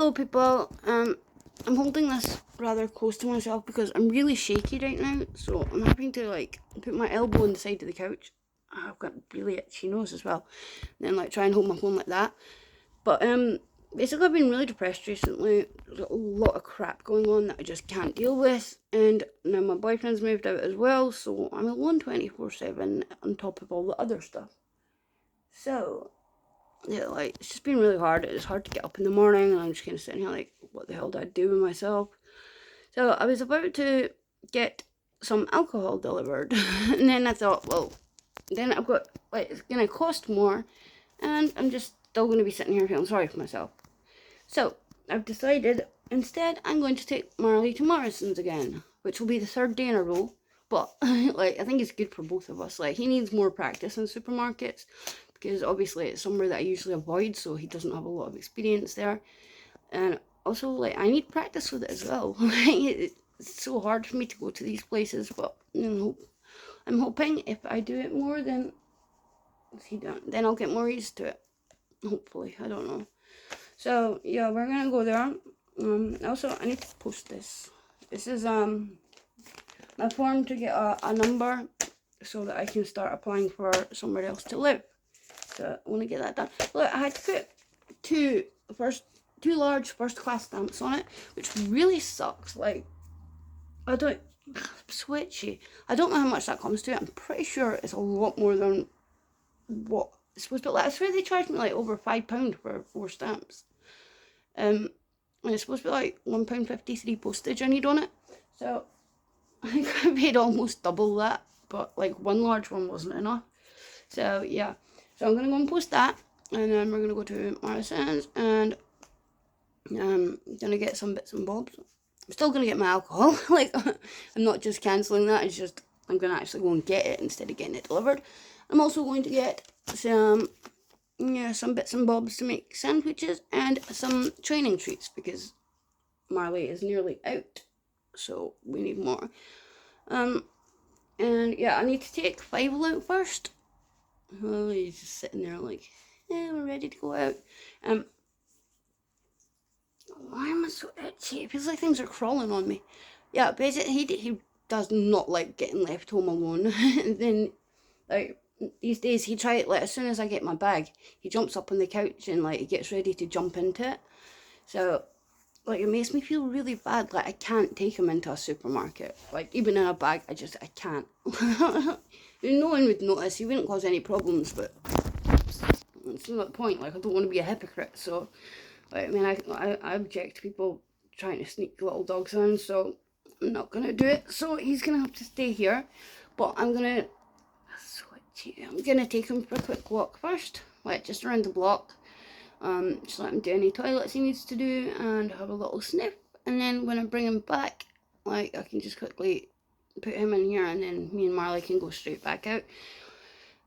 Hello people, I'm holding this rather close to myself because I'm really shaky right now, so I'm having to like put my elbow on the side of the couch. I've got really itchy nose as well, and then like try and hold my phone like that. But basically I've been really depressed recently. There's a lot of crap going on that I just can't deal with, and now my boyfriend's moved out as well, so I'm alone 24/7 on top of all the other stuff. So yeah, like, it's just been really hard. It's hard to get up in the morning, and I'm just kind of sitting here like, what the hell do I do with myself? So I was about to get some alcohol delivered, and then I thought, well, then I've got, like, it's going to cost more, and I'm just still going to be sitting here feeling sorry for myself. So I've decided, instead, I'm going to take Marley to Morrisons again, which will be the third day in a row. But, like, I think it's good for both of us. Like, he needs more practice in supermarkets, because obviously it's somewhere that I usually avoid, so he doesn't have a lot of experience there. And also, like, I need practice with it as well. It's so hard for me to go to these places, but I'm hoping if I do it more, then I'll get more used to it. Hopefully, I don't know. So yeah, we're gonna go there. Also, I need to post this. This is my form to get a number so that I can start applying for somewhere else to live. So I want to get that done. Look, I had to put two large first class stamps on it, which really sucks. Like, I'm switchy. I don't know how much that comes to. I'm pretty sure it's a lot more than what it's supposed to be. Like, I swear they charged me like over £5 for 4 stamps. And it's supposed to be like £1.53 postage I need on it. So I think I paid almost double that, but like one large one wasn't enough. So yeah. So I'm gonna go and post that, and then we're gonna go to Morrisons, and gonna get some bits and bobs. I'm still gonna get my alcohol. Like, I'm not just cancelling that. It's just I'm gonna actually go and get it instead of getting it delivered. I'm also going to get some bits and bobs to make sandwiches and some training treats because Marley is nearly out, so we need more. And yeah, I need to take Figgy out first. Oh, he's just sitting there like, yeah, we're ready to go out. Why am I so itchy? It feels like things are crawling on me. Yeah, basically, he does not like getting left home alone. And then, like, these days, he tries, like, as soon as I get my bag, he jumps up on the couch and, like, he gets ready to jump into it. So, like, it makes me feel really bad. Like, I can't take him into a supermarket. Like, even in a bag, I can't. No one would notice. He wouldn't cause any problems, but it's not the point. Like, I don't want to be a hypocrite, so, like, I mean, I object to people trying to sneak little dogs in, so I'm not going to do it. So he's going to have to stay here, but I'm going to take him for a quick walk first, like, just around the block. Just let him do any toilets he needs to do and have a little sniff, and then when I bring him back, like, I can just quickly put him in here, and then me and Marley can go straight back out.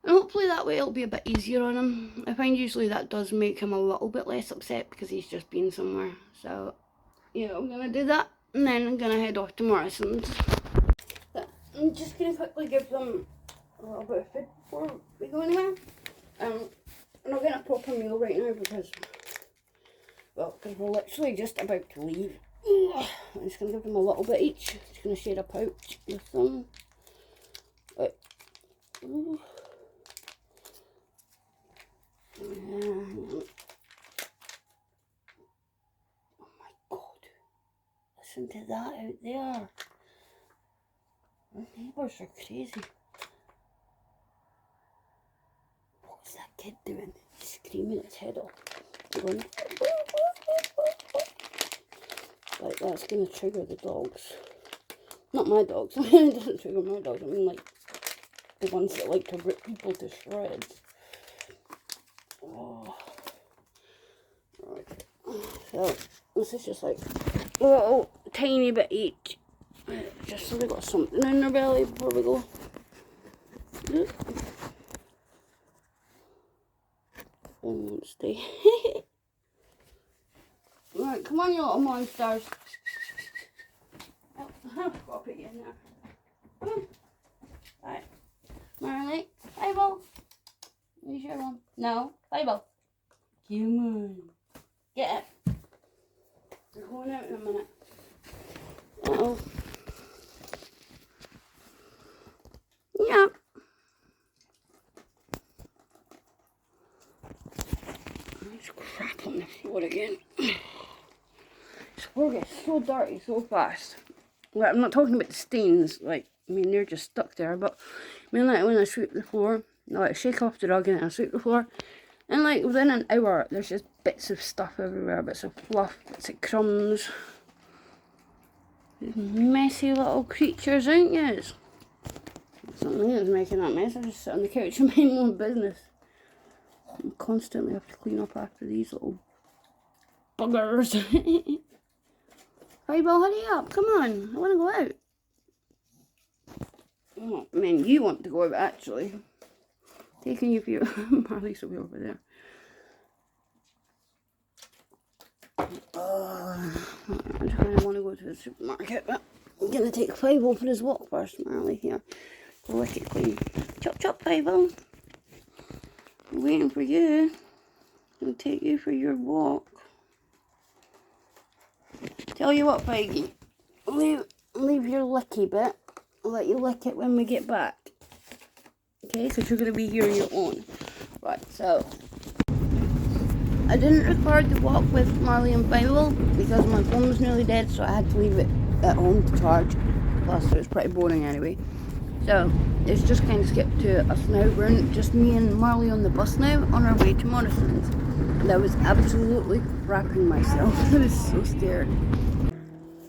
And hopefully that way it'll be a bit easier on him. I find usually that does make him a little bit less upset because he's just been somewhere. So yeah, I'm gonna do that, and then I'm gonna head off to Morrisons. I'm just gonna quickly give them a little bit of food before we go anywhere. I'm not getting a proper meal right now because we're literally just about to leave. I'm just going to give them a little bit each. Just going to share a pouch with them. But, oh my god. Listen to that out there. Our neighbours are crazy. What's that kid doing? He's screaming his head off. Going, like, that's going to trigger the dogs. Not my dogs. It doesn't trigger my dogs. I mean, like, the ones that like to rip people to shreds. Oh. Right. So, this is just like a little tiny bit each. Just so they got something in their belly before we go. Won't stay. Right, come on, you little monsters. Oh, I've got to put you in there. Come on. Right. Marley, Bible. Are you sure one? No, Bible. Come on. Get it. We're going out in a minute. Uh-oh. Yeah. There's crap on the floor again. This floor gets so dirty so fast. Like, I'm not talking about the stains, like, I mean, they're just stuck there, but I mean, like, when I sweep the floor, I like shake off the rug and I sweep the floor, and like, within an hour, there's just bits of stuff everywhere, bits of fluff, bits of crumbs. These messy little creatures, aren't you? Something that's making that mess. I just sit on the couch and mind my own business. I constantly have to clean up after these little buggers. Right, well, hurry up. Come on. I want to go out. Oh, I mean, you want to go out, actually. Taking you for your... Marley's will be over there. I just kind of want to go to the supermarket, but I'm going to take Fable for his walk first, Marley, here. Lick it clean. Chop, chop, Fable. I'm waiting for you. I'll take you for your walk. Tell you what, Figgy. Leave your licky bit. I'll let you lick it when we get back. Okay, because you're going to be here on your own. Right, so... I didn't record the walk with Marley and Fable because my phone was nearly dead, so I had to leave it at home to charge. Plus, it was pretty boring anyway. So, it's just kind of skipped to us now. We're just me and Marley on the bus now, on our way to Morrisons. And I was absolutely crapping myself. I was so scared.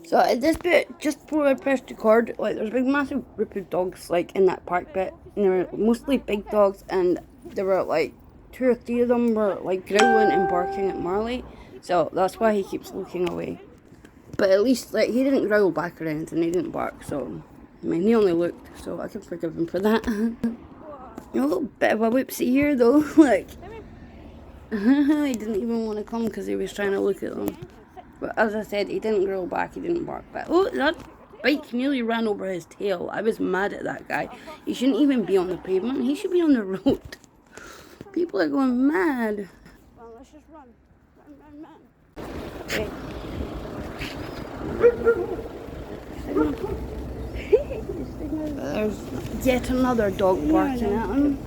So, at this bit, just before I pressed record, like, there's a big massive group of dogs, like, in that park bit. And they were mostly big dogs, and there were, like, 2 or 3 of them were, like, growling and barking at Marley. So, that's why he keeps looking away. But at least, like, he didn't growl back or anything, he didn't bark, so... I mean, he only looked, so I can forgive him for that. A little bit of a whoopsie here, though. Like, he didn't even want to come because he was trying to look at them. But as I said, he didn't growl back, he didn't bark back. Oh, that bike nearly ran over his tail. I was mad at that guy. He shouldn't even be on the pavement. He should be on the road. People are going mad. Well, let's just run. Run. Okay. There's yet another dog barking at him.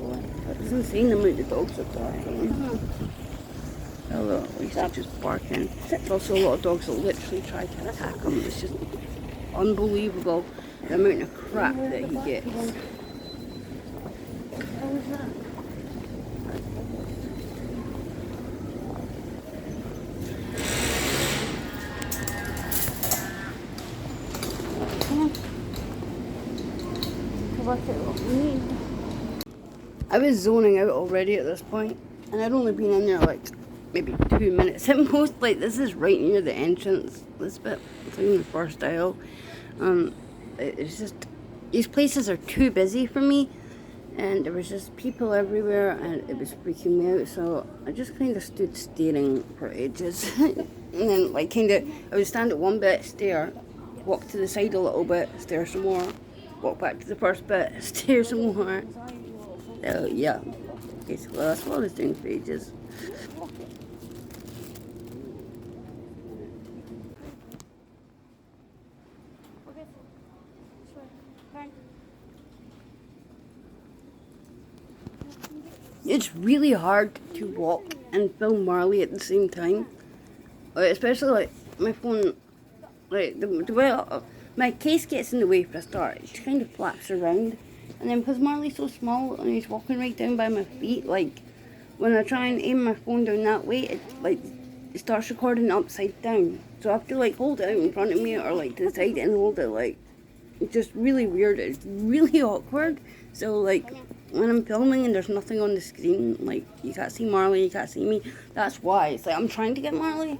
It's insane the amount of dogs are barking. Although at least they're just barking. There's also a lot of dogs that literally try to attack him. It's just unbelievable the amount of crap that he gets. How was that? I was zoning out already at this point, and I'd only been in there like maybe 2 minutes at most. Like, this is right near the entrance, this bit. It's like in the first aisle. It's just, these places are too busy for me, and there was just people everywhere, and it was freaking me out, so I just kind of stood staring for ages. And then, like, I would stand at one bit, stare, walk to the side a little bit, stare some more, walk back to the first bit, stare some more. So, yeah, basically that's what I was doing for ages. It's really hard to walk and film Marley at the same time. Especially, like, my phone, like, the way my case gets in the way for a start. It kind of flaps around. And then because Marley's so small and he's walking right down by my feet, like, when I try and aim my phone down that way, it starts recording upside down. So I have to, like, hold it out in front of me or, like, to the side and hold it, like, it's just really weird. It's really awkward. So, like, when I'm filming and there's nothing on the screen, like, you can't see Marley, you can't see me, that's why. It's like, I'm trying to get Marley.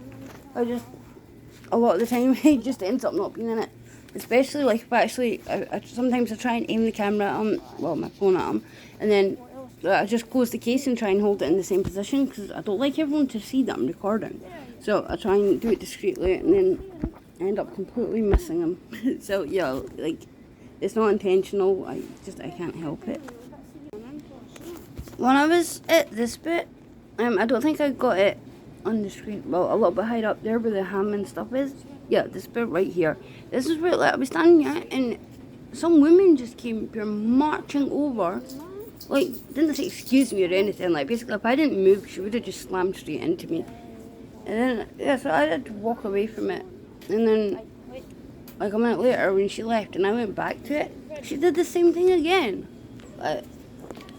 A lot of the time, it just ends up not being in it. Especially, like, if I sometimes I try and aim the camera at him, well, my phone at him, and then I just close the case and try and hold it in the same position, because I don't like everyone to see that I'm recording. So I try and do it discreetly, and then I end up completely missing him. So, yeah, like, it's not intentional, I can't help it. When I was at this bit, I don't think I got it on the screen, well, a little bit higher up there where the ham and stuff is. Yeah, this bit right here. This is where, like, I was standing here and some women just came here marching over. Like, didn't say excuse me or anything. Like, basically, if I didn't move, she would have just slammed straight into me. And then, yeah, so I had to walk away from it. And then, like a minute later, when she left and I went back to it, she did the same thing again. Like,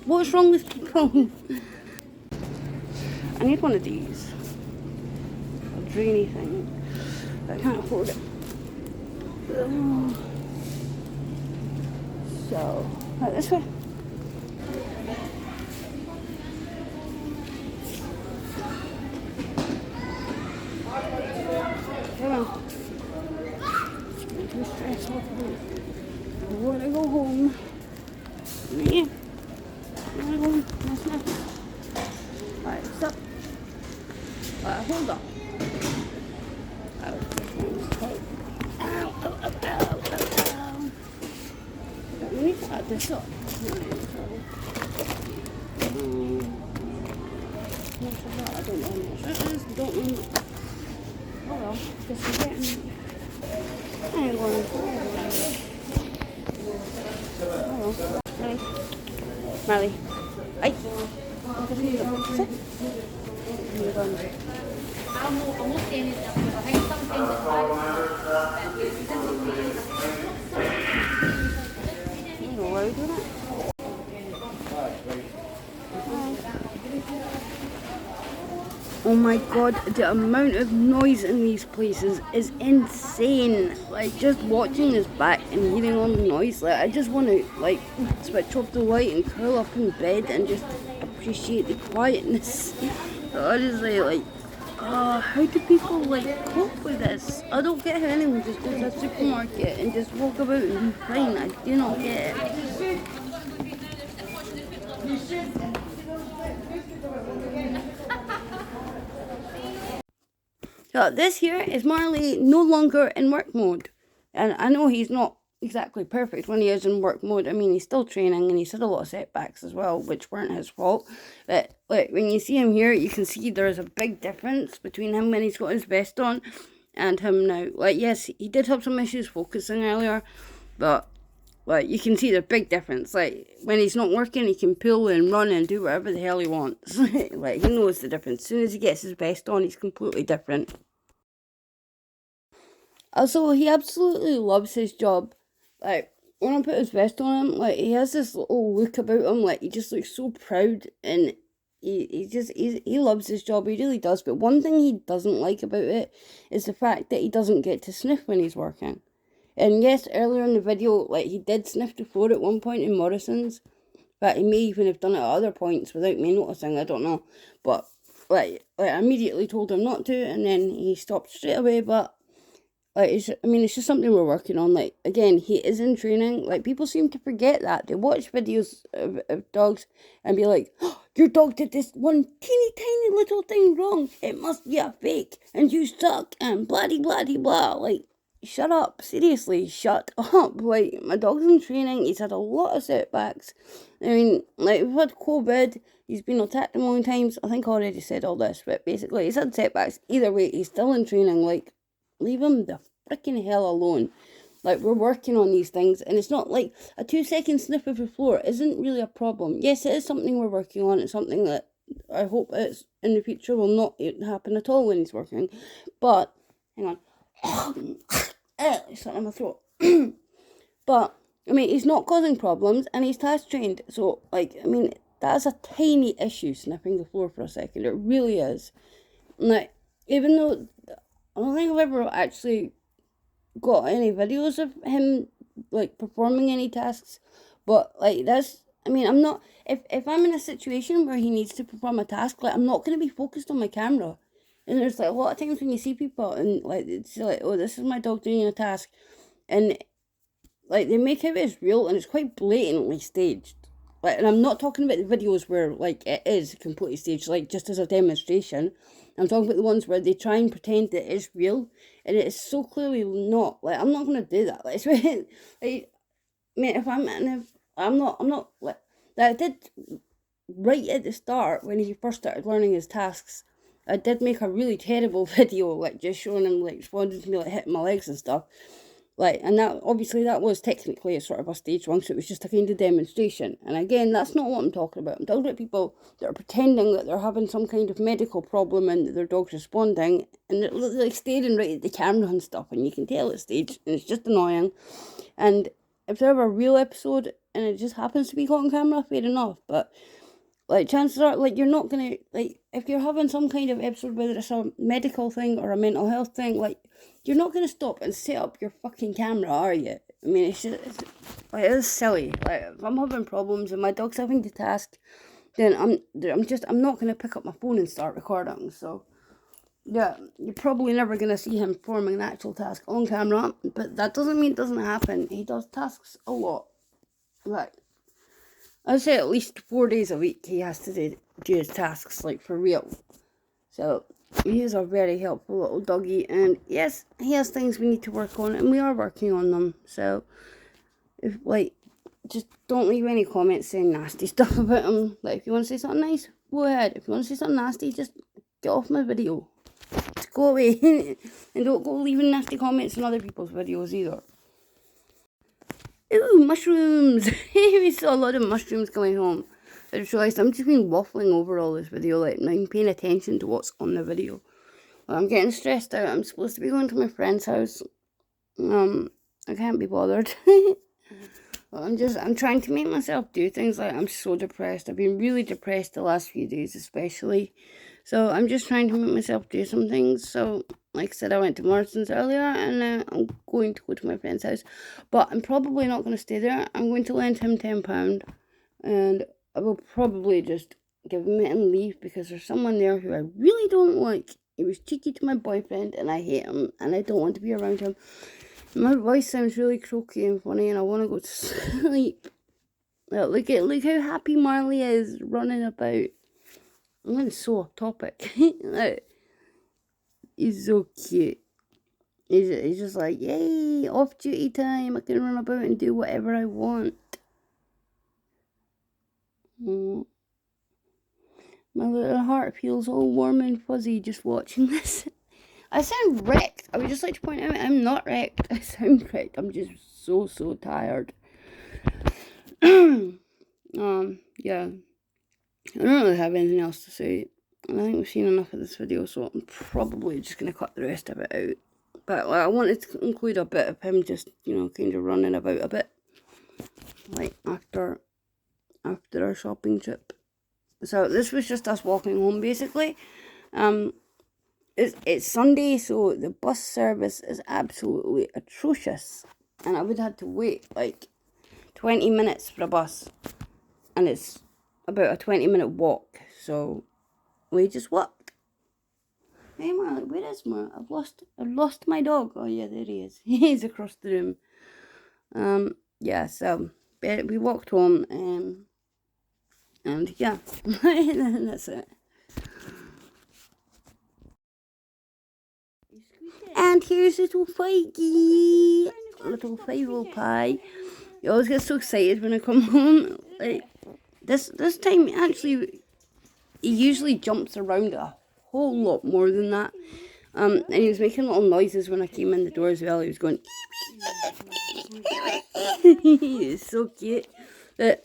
what's wrong with people? I need one of these. A drainy thing. But I can't afford it. So, right, this way. Come on. I'm too stressed out. I want to go home. Yeah. I want to go home. That's enough. Alright, stop. Hold on. Ow. We need to add this up. I don't know how much that is. Don't know. Oh well, guess we're getting. Hang on. Oh well. Marley. Ay. Sit. I'm not saying it because I think sometimes it's hard. I don't know why we do that. Oh my god, the amount of noise in these places is insane. Like, just watching this back and hearing all the noise, like, I just want to, like, switch off the light and curl up in bed and just appreciate the quietness. Honestly, like, how do people, like, cope with this? I don't get how anyone just goes to a supermarket and just walk about and be fine. I do not get it. So this here is Marley no longer in work mode. And I know he's not exactly perfect when he is in work mode. I mean, he's still training and he's had a lot of setbacks as well, which weren't his fault. But like when you see him here, you can see there's a big difference between him when he's got his vest on and him now. Like, yes, he did have some issues focusing earlier, but like you can see the big difference. Like when he's not working, he can pull and run and do whatever the hell he wants. Like he knows the difference. As soon as he gets his vest on, he's completely different. Also, he absolutely loves his job. Like, when I put his vest on him, like, he has this little look about him, like, he just looks so proud, and he loves his job, he really does. But one thing he doesn't like about it is the fact that he doesn't get to sniff when he's working. And yes, earlier in the video, like, he did sniff the floor at one point in Morrisons, but he may even have done it at other points without me noticing, I don't know. But, like I immediately told him not to, and then he stopped straight away, but like, it's just something we're working on. Like, again, he is in training. Like, people seem to forget that. They watch videos of dogs and be like, oh, your dog did this one teeny tiny little thing wrong. It must be a fake. And you suck. And blah blah blah. Like, shut up. Seriously, shut up. Like, my dog's in training. He's had a lot of setbacks. I mean, like, we've had COVID. He's been attacked a million times. I think I already said all this. But basically, he's had setbacks. Either way, he's still in training. Like, leave him the freaking hell alone. Like, we're working on these things, and it's not like a 2-second sniff of the floor isn't really a problem. Yes, it is something we're working on. It's something that I hope it's in the future will not happen at all when he's working. But, hang on. It's not in my throat. But, I mean, he's not causing problems, and he's task trained. So, like, I mean, that's a tiny issue, sniffing the floor for a second. It really is. Like, even though I don't think I've ever actually got any videos of him, like, performing any tasks, but, like, that's, I mean, I'm not, if I'm in a situation where he needs to perform a task, like, I'm not going to be focused on my camera, and there's, like, a lot of times when you see people, and, like, it's like, oh, this is my dog doing a task, and, like, they make it as real, and it's quite blatantly staged. Like, and I'm not talking about the videos where, like, it is completely staged, like, just as a demonstration. I'm talking about the ones where they try and pretend that it is real, and it is so clearly not. Like, I'm not going to do that. Like, it's really, like, I mean, I'm not, like, I did right at the start when he first started learning his tasks. I did make a really terrible video, like, just showing him, like, responding to me, like, hitting my legs and stuff. Like, and that, obviously, that was technically a sort of a stage 1, so it was just a kind of demonstration. And again, that's not what I'm talking about. I'm talking about people that are pretending that they're having some kind of medical problem and that their dog's responding, and they're, like, staring right at the camera and stuff, and you can tell it's staged, and it's just annoying. And if they have a real episode, and it just happens to be caught on camera, fair enough, but, like, chances are, like, you're not gonna, like, if you're having some kind of episode, whether it's a medical thing or a mental health thing, like, you're not gonna stop and set up your fucking camera, are you? I mean, like, it's silly. Like, if I'm having problems and my dog's having to task, then I'm not gonna pick up my phone and start recording. So, yeah, you're probably never gonna see him performing an actual task on camera, but that doesn't mean it doesn't happen. He does tasks a lot. Like, I'd say at least 4 days a week he has to do his tasks, like, for real. So, he is a very helpful little doggy, and yes, he has things we need to work on, and we are working on them. So, if, like, just don't leave any comments saying nasty stuff about him. Like, if you want to say something nice, go ahead. If you want to say something nasty, just get off my video. Just go away. And don't go leaving nasty comments on other people's videos either. Ooh, mushrooms! We saw a lot of mushrooms coming home. I just realised I'm just been waffling over all this video, like, not even paying attention to what's on the video. Well, I'm getting stressed out. I'm supposed to be going to my friend's house. I can't be bothered. Well, I'm trying to make myself do things. Like, I'm so depressed. I've been really depressed the last few days, especially. So I'm just trying to make myself do some things. So, like I said, I went to Morrisons earlier, and I'm going to go to my friend's house. But I'm probably not going to stay there. I'm going to lend him £10, and I will probably just give him it and leave, because there's someone there who I really don't like. He was cheeky to my boyfriend, and I hate him, and I don't want to be around him. My voice sounds really croaky and funny, and I want to go to sleep. Look how happy Marley is running about. I'm going so off topic. He's so cute. He's just like, yay, off duty time. I can run about and do whatever I want. Oh. My little heart feels all warm and fuzzy just watching this. I sound wrecked. I would just like to point out I'm not wrecked. I sound wrecked. I'm just so tired. Yeah. I don't really have anything else to say. I think we've seen enough of this video, so I'm probably just going to cut the rest of it out. But I wanted to include a bit of him just, kind of running about a bit. Like, after our shopping trip. So this was just us walking home, basically. It's Sunday, so the bus service is absolutely atrocious. And I would have to wait, like, 20 minutes for a bus. And it's about a 20-minute walk, so we just walked. Hey Marley, where is Marley? I've lost my dog. Oh yeah, there he is. He's across the room. Yeah, so we walked home, and yeah, that's it. And here's little Figgy, little Five pie. You always get so excited when I come home. Like, this time, actually, he usually jumps around a whole lot more than that. And he was making little noises when I came in the door as well. He was going, he's so cute. I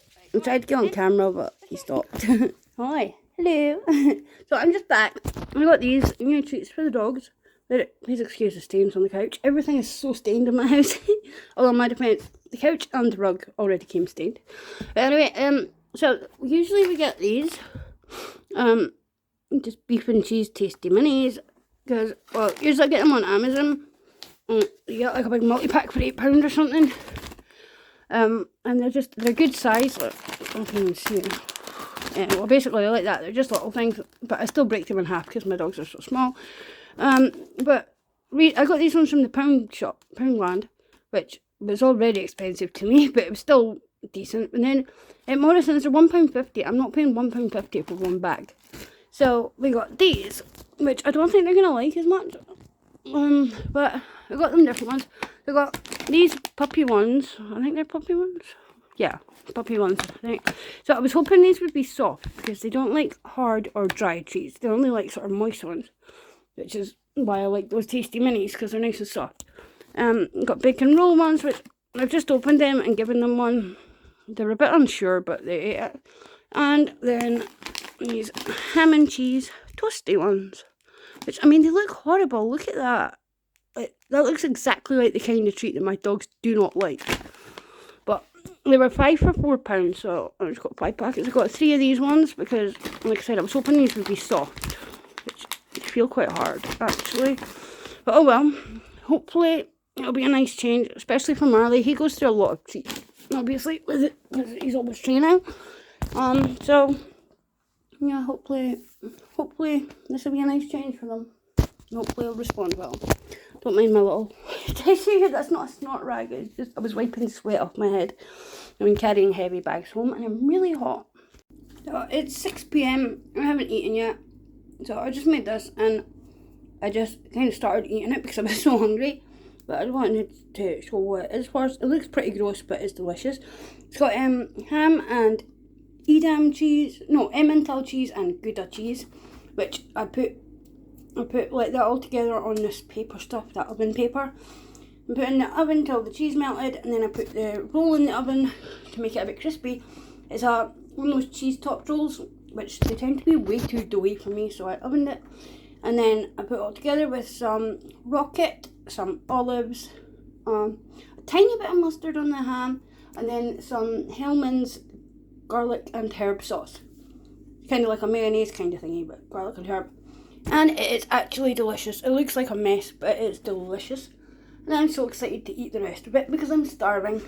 tried to get on camera, but he stopped. Hi, hello. So I'm just back. I got these new treats for the dogs. Please excuse the stains on the couch. Everything is so stained in my house. Although in my defense, the couch and the rug already came stained. But anyway, so usually we get these. Just beef and cheese tasty minis. Because, well, usually I get them on Amazon. You get like a big multi-pack for £8 or something. And they're good size. Look, I can even see it. Well, basically, they're like that. They're just little things, but I still break them in half because my dogs are so small. But I got these ones from the Poundland, which was already expensive to me, but it was still decent. And then at Morrisons, they're £1.50. I'm not paying £1.50 for one bag. So we got these, which I don't think they're gonna like as much. But I got them different ones. I got these puppy ones. I think they're puppy ones. Yeah, puppy ones, I think. So I was hoping these would be soft because they don't like hard or dry treats. They only like sort of moist ones, which is why I like those tasty minis because they're nice and soft. Got bacon roll ones, which I've just opened them and given them one. They're a bit unsure, but they ate it. And then these ham and cheese toasty ones, which, I mean, they look horrible. Look at that. That looks exactly like the kind of treat that my dogs do not like. But they were 5 for £4, so I just got 5 packets. I got 3 of these ones because, like I said, I was hoping these would be soft, which feel quite hard, actually. But oh well, hopefully it'll be a nice change, especially for Marley. He goes through a lot of treats, obviously, with it, because he's always training. So yeah, hopefully this will be a nice change for them. Hopefully he'll respond well. Don't mind my little tissue here. That's not a snot rag. It's just I was wiping sweat off my head. I've been carrying heavy bags home, and I'm really hot. So it's 6 p.m. I haven't eaten yet. So I just made this, and I just kind of started eating it because I was so hungry. But I wanted to show what it is first. It looks pretty gross, but it's delicious. It's got ham and Edam cheese, no, Emmental cheese and Gouda cheese, which I put like that all together on this paper stuff, that oven paper. I put it in the oven till the cheese melted, and then I put the roll in the oven to make it a bit crispy. It's one of those cheese topped rolls, which they tend to be way too doughy for me, so I ovened it. And then I put it all together with some rocket, some olives, a tiny bit of mustard on the ham, and then some Hellmann's garlic and herb sauce. Kind of like a mayonnaise kind of thingy, but garlic and herb. And it is actually delicious. It looks like a mess, but it's delicious. And I'm so excited to eat the rest of it because I'm starving.